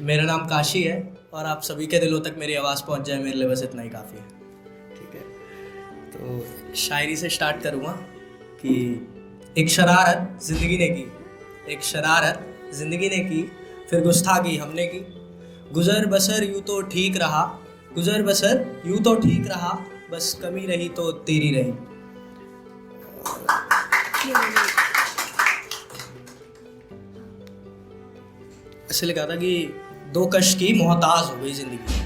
मेरा नाम काशी है और आप सभी के दिलों तक मेरी आवाज़ पहुंच जाए मेरे लिए बस इतना ही काफ़ी है। ठीक है, तो शायरी से स्टार्ट करूँगा कि एक शरारत ज़िंदगी ने की, एक शरारत ज़िंदगी ने की, फिर गुस्ताखी हमने की। गुज़र बसर यूँ तो ठीक रहा, गुज़र बसर यूँ तो ठीक रहा, बस कमी रही तो तेरी रही। ऐसे लिखा था कि दो कश की मोहताज हो गई ज़िंदगी,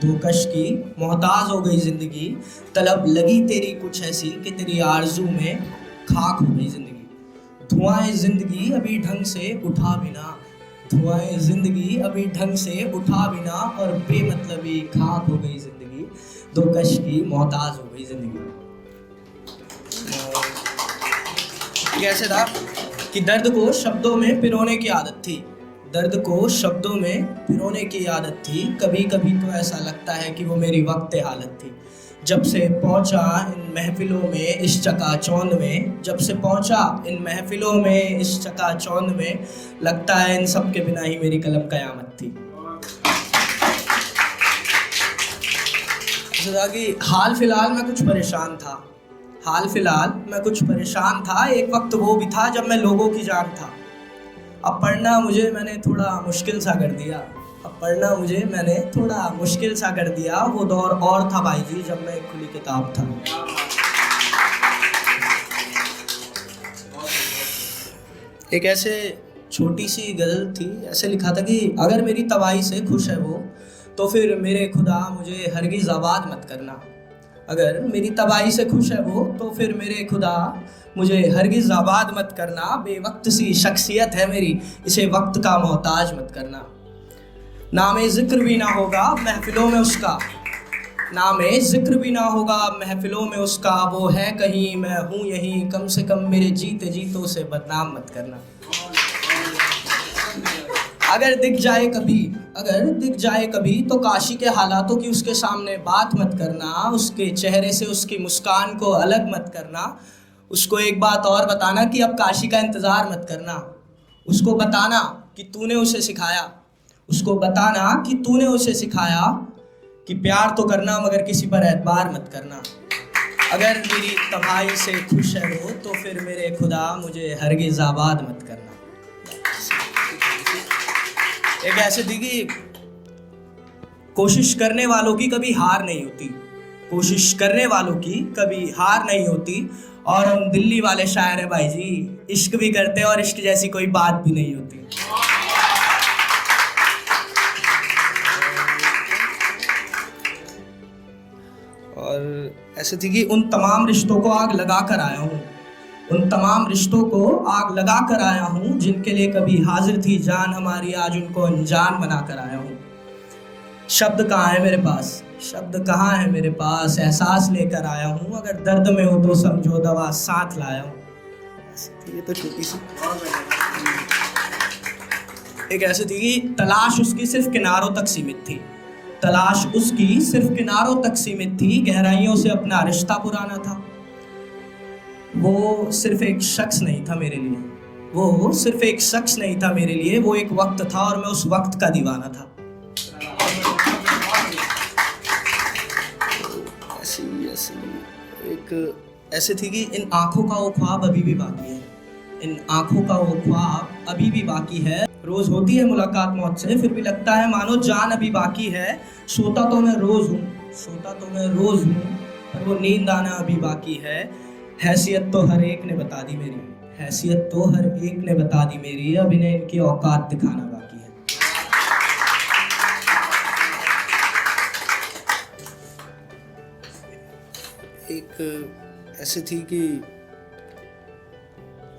दो कश की मोहताज हो गई ज़िंदगी, तलब लगी तेरी कुछ ऐसी कि तेरी आरज़ू में खाक हो गई ज़िंदगी। धुआं ज़िंदगी अभी ढंग से उठा बिना, धुआं ज़िंदगी अभी ढंग से उठा बिना, और बेमतलबी खाक हो गई ज़िंदगी, दो कश की मोहताज हो गई ज़िंदगी। कैसे था कि दर्द को शब्दों में पिरोने की आदत थी, दर्द को शब्दों में पिरोने की आदत थी, कभी कभी तो ऐसा लगता है कि वो मेरी वक्त हालत थी। जब से पहुंचा इन महफिलों में इस चकाचौंध में, जब से पहुंचा इन महफिलों में इस चकाचौंध में, लगता है इन सब के बिना ही मेरी कलम कयामत थी। कि हाल फिलहाल मैं कुछ परेशान था, हाल फिलहाल मैं कुछ परेशान था, एक वक्त वो भी था जब मैं लोगों की जान था। अब पढ़ना मुझे मैंने थोड़ा मुश्किल सा कर दिया, अब पढ़ना मुझे मैंने थोड़ा मुश्किल सा कर दिया, वो दौर और था भाई जी जब मैं एक खुली किताब था। एक ऐसे छोटी सी गज़ल थी, ऐसे लिखा था कि अगर मेरी तबाही से खुश है वो, तो फिर मेरे खुदा मुझे हरगिज़ आबाद मत करना। अगर मेरी तबाही से खुश है वो, तो फिर मेरे खुदा मुझे हरगिज़ आबाद मत करना। बेवक्त सी शख्सियत है मेरी, इसे वक्त का मोहताज मत करना। नामे ज़िक्र भी ना होगा महफिलों में उसका, नामे ज़िक्र भी ना होगा महफिलों में उसका, वो है कहीं मैं हूँ यहीं, कम से कम मेरे जीते जीतों से बदनाम मत करना। अगर दिख जाए कभी, अगर दिख जाए कभी, तो काशी के हालातों की उसके सामने बात मत करना, उसके चेहरे से उसकी मुस्कान को अलग मत करना। उसको एक बात और बताना कि अब काशी का इंतज़ार मत करना, उसको बताना कि तूने उसे सिखाया, उसको बताना कि तूने उसे सिखाया कि प्यार तो करना मगर किसी पर एतबार मत करना। अगर मेरी तबाही से खुश है वो, तो फिर मेरे खुदा मुझे हरगिज़ आबाद मत करना। एक ऐसे थी कि कोशिश करने वालों की कभी हार नहीं होती, कोशिश करने वालों की कभी हार नहीं होती। और हम दिल्ली वाले शायर हैं भाई जी, इश्क भी करते हैं और इश्क जैसी कोई बात भी नहीं होती। और ऐसे थी कि उन तमाम रिश्तों को आग लगा कर आया हूँ, उन तमाम रिश्तों को आग लगा कर आया हूँ, जिनके लिए कभी हाजिर थी जान हमारी, आज उनको अनजान बना कर आया हूँ। शब्द कहाँ है मेरे पास, शब्द कहाँ है मेरे पास, एहसास लेकर आया हूँ, अगर दर्द में हो तो समझो दवा साथ लाया हूँ। ये तो छोटी सी एक ऐसी थी कि तलाश उसकी सिर्फ किनारों तक सीमित थी, तलाश उसकी सिर्फ किनारों तक सीमित थी, गहराइयों से अपना रिश्ता पुराना था। वो सिर्फ एक शख्स नहीं था मेरे लिए, वो सिर्फ एक शख्स नहीं था मेरे लिए, वो एक वक्त था और मैं उस वक्त का दीवाना था। एक ऐसे थी कि इन आँखों का वो ख्वाब अभी भी बाकी है, इन आँखों का वो ख्वाब अभी भी बाकी है। रोज़ होती है मुलाकात मौत से, फिर भी लगता है मानो जान अभी बाकी है। सोता तो मैं रोज़ हूँ, सोता तो मैं रोज़ हूँ, पर वो नींद आना अभी बाकी है। हैसियत तो हर एक ने बता दी मेरी, हैसियत तो हर एक ने बता दी मेरी, अब इन्हें इनकी औकात दिखाना बाकी है। एक ऐसे थी कि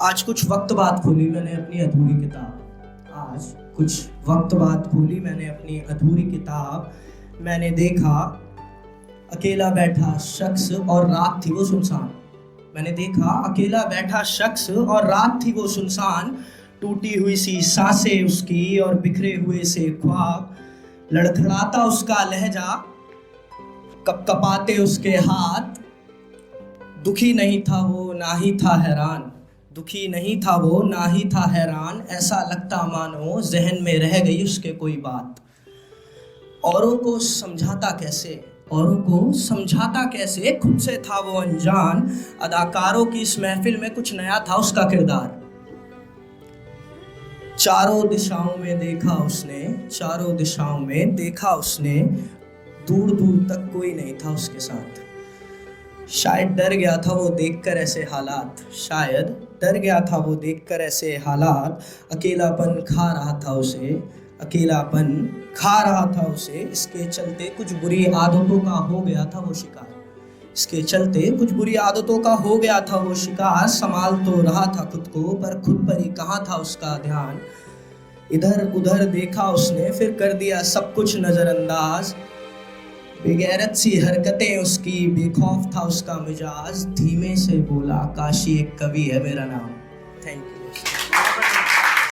आज कुछ वक्त बाद खोली मैंने अपनी अधूरी किताब, आज कुछ वक्त बाद खोली मैंने अपनी अधूरी किताब। मैंने देखा अकेला बैठा शख्स और रात थी वो सुनसान, मैंने देखा अकेला बैठा शख्स और रात थी वो सुनसान। टूटी हुई सी सांसें उसकी और बिखरे हुए से ख्वाब, लड़खड़ाता उसका लहजा, कपकपाते उसके हाथ। दुखी नहीं था वो ना ही था हैरान, दुखी नहीं था वो, ना ही था हैरान, ऐसा लगता मानो जहन में रह गई उसके कोई बात। औरों को समझाता कैसे, औरों को समझाता कैसे, खुद से था वो अनजान। अदाकारों की इस महफिल में कुछ नया था उसका किरदार। चारों दिशाओं में देखा उसने, चारों दिशाओं में देखा उसने, दूर दूर तक कोई नहीं था उसके साथ। शायद डर गया था वो देखकर ऐसे हालात, शायद डर गया था वो देखकर ऐसे हालात। अकेलापन खा रहा था उसे, अकेलापन खा रहा था उसे। इसके चलते कुछ बुरी आदतों का हो गया था वो शिकार, इसके चलते कुछ बुरी आदतों का हो गया था वो शिकार। संभाल तो रहा था खुद को, पर खुद पर ही कहाँ था उसका ध्यान। इधर उधर देखा उसने, फिर कर दिया सब कुछ नज़रअंदाज। बेगैरत सी हरकतें उसकी, बेखौफ था उसका मिजाज। धीमे से बोला, काशी एक कवि है मेरा नाम। Thank you.